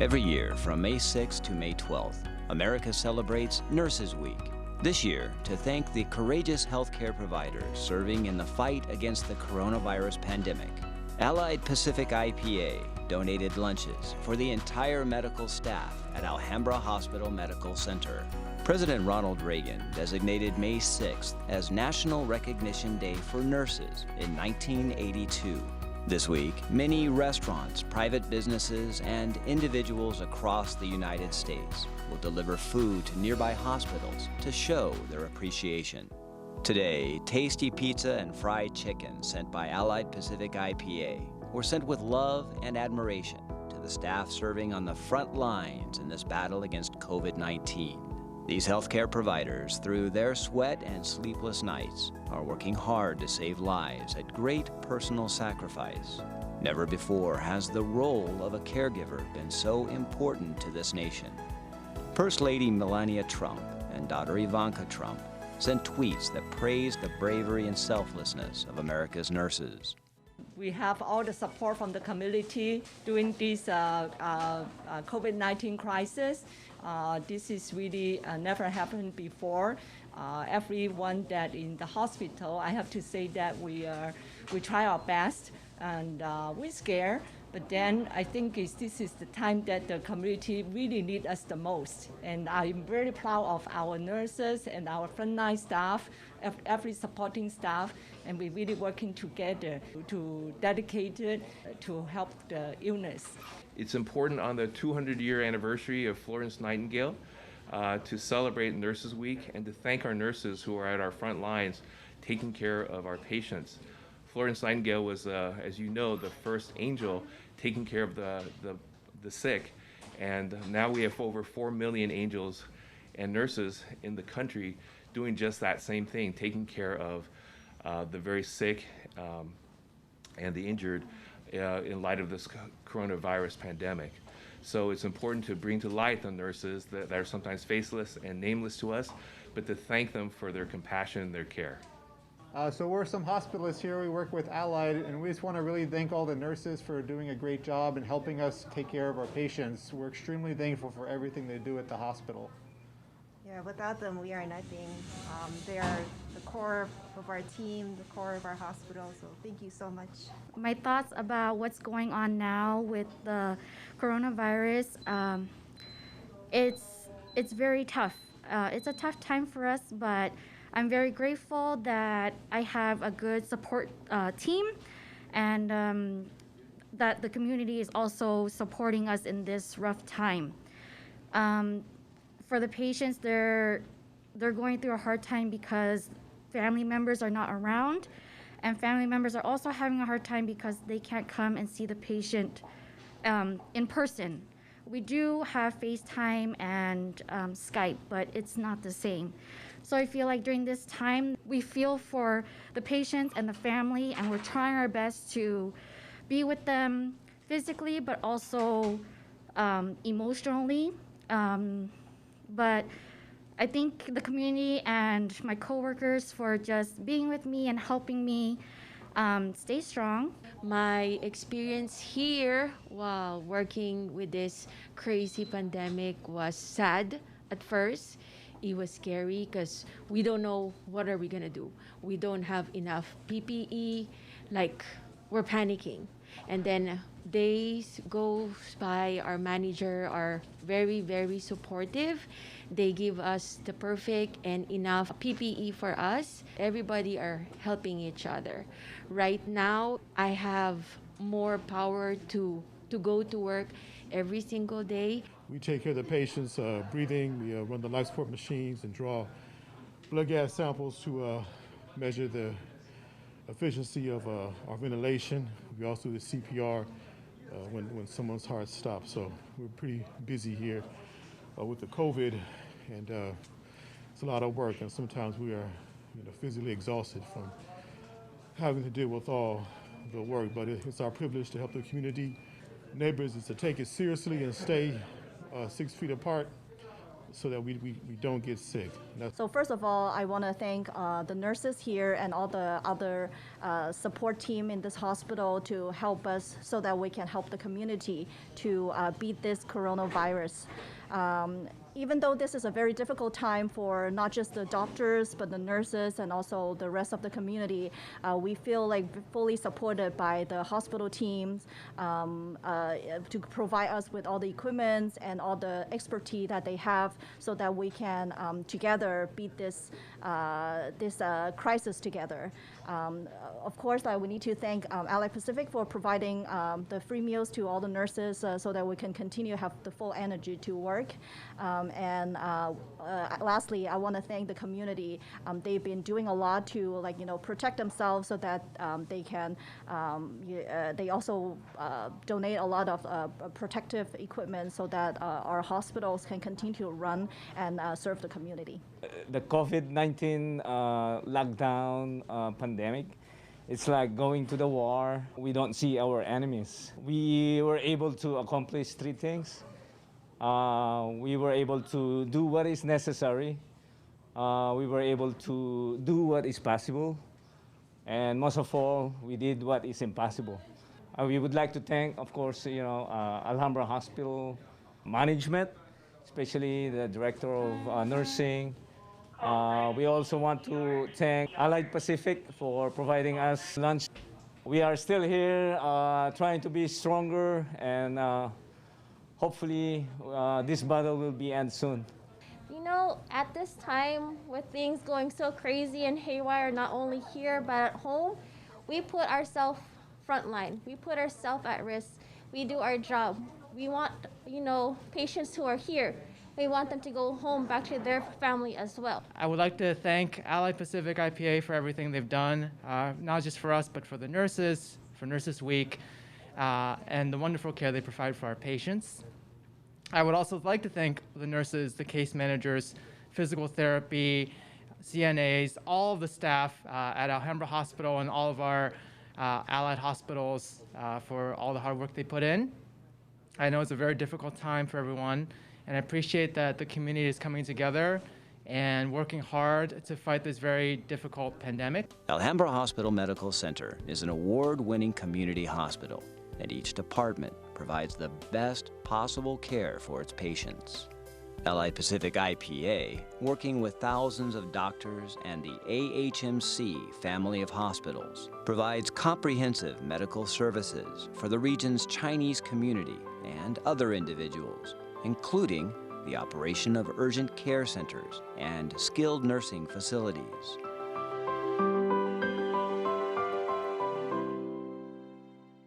Every year, from May 6th to May 12th, America celebrates Nurses Week. This year, to thank the courageous healthcare providers serving in the fight against the coronavirus pandemic, Allied Pacific IPA donated lunches for the entire medical staff at Alhambra Hospital Medical Center. President Ronald Reagan designated May 6th as National Recognition Day for Nurses in 1982. This week, many restaurants, private businesses, and individuals across the United States will deliver food to nearby hospitals to show their appreciation. Today, tasty pizza and fried chicken sent by Allied Pacific IPA were sent with love and admiration to the staff serving on the front lines in this battle against COVID-19. These healthcare providers, through their sweat and sleepless nights, are working hard to save lives at great personal sacrifice. Never before has the role of a caregiver been so important to this nation. First Lady Melania Trump and daughter Ivanka Trump sent tweets that praised the bravery and selflessness of America's nurses. We have all the support from the community during this COVID-19 crisis. This is really never happened before. Everyone that in the hospital, I have to say that we try our best, and we're scared. But then I think this is the time that the community really needs us the most. And I'm very proud of our nurses and our frontline staff, every supporting staff, and we're really working together to dedicate it to help the illness. It's important on the 200-year anniversary of Florence Nightingale to celebrate Nurses Week and to thank our nurses who are at our front lines taking care of our patients. Florence Nightingale was, as you know, the first angel taking care of the sick, and now we have over 4 million angels and nurses in the country doing just that same thing, taking care of the very sick and the injured in light of this coronavirus pandemic. So it's important to bring to light the nurses that are sometimes faceless and nameless to us, but to thank them for their compassion and their care. So we're some hospitalists here. We work with Allied, and we just want to really thank all the nurses for doing a great job and helping us take care of our patients. We're extremely thankful for everything they do at the hospital. Yeah, without them, we are nothing. They are the core of our team, the core of our hospital, so thank you so much. My thoughts about what's going on now with the coronavirus, it's very tough. It's a tough time for us, but I'm very grateful that I have a good support team, and that the community is also supporting us in this rough time. For the patients, they're going through a hard time because family members are not around, and family members are also having a hard time because they can't come and see the patient in person. We do have FaceTime and Skype, but it's not the same. So I feel like during this time, we feel for the patients and the family, and we're trying our best to be with them physically, but also emotionally. But I thank the community and my coworkers for just being with me and helping me stay strong. My experience here while working with this crazy pandemic was sad at first. It was scary because we don't know what are we gonna do. We don't have enough PPE, like we're panicking. And then days goes by, our manager are very, very supportive. They give us the perfect and enough PPE for us. Everybody are helping each other. Right now, I have more power to go to work every single day. We take care of the patients' breathing. We run the life support machines and draw blood gas samples to measure the efficiency of our ventilation. We also do the CPR when someone's heart stops. So we're pretty busy here with the COVID, and it's a lot of work. And sometimes we are, physically exhausted from having to deal with all the work. But it's our privilege to help the community. Neighbors is to take it seriously and stay 6 feet apart. so that we don't get sick. So first of all, I want to thank the nurses here and all the other support team in this hospital to help us so that we can help the community to beat this coronavirus. Even though this is a very difficult time for not just the doctors, but the nurses and also the rest of the community, we feel like fully supported by the hospital teams to provide us with all the equipment and all the expertise that they have so that we can together beat this crisis together. Of course, we need to thank Allied Pacific for providing the free meals to all the nurses so that we can continue to have the full energy to work. Lastly, I want to thank the community. They've been doing a lot to protect themselves so that they can. They also donate a lot of protective equipment so that our hospitals can continue to run and serve the community. The COVID-19 lockdown pandemic, it's like going to the war. We don't see our enemies. We were able to accomplish three things. We were able to do what is necessary. We were able to do what is possible. And most of all, we did what is impossible. We would like to thank, of course, Alhambra Hospital management, especially the director of nursing. We also want to thank Allied Pacific for providing us lunch. We are still here trying to be stronger, and hopefully this battle will be end soon. You know, at this time, with things going so crazy and haywire, not only here but at home, we put ourselves frontline. We put ourselves at risk. We do our job. We want, patients who are here, we want them to go home back to their family as well. I would like to thank Allied Pacific IPA for everything they've done, not just for us, but for the nurses, for Nurses Week, and the wonderful care they provide for our patients. I would also like to thank the nurses, the case managers, physical therapy, CNAs, all of the staff at Alhambra Hospital and all of our allied hospitals for all the hard work they put in. I know it's a very difficult time for everyone, and I appreciate that the community is coming together and working hard to fight this very difficult pandemic. Alhambra Hospital Medical Center is an award-winning community hospital, and each department provides the best possible care for its patients. Allied Pacific IPA, working with thousands of doctors and the AHMC family of hospitals, provides comprehensive medical services for the region's Chinese community and other individuals, including the operation of urgent care centers and skilled nursing facilities.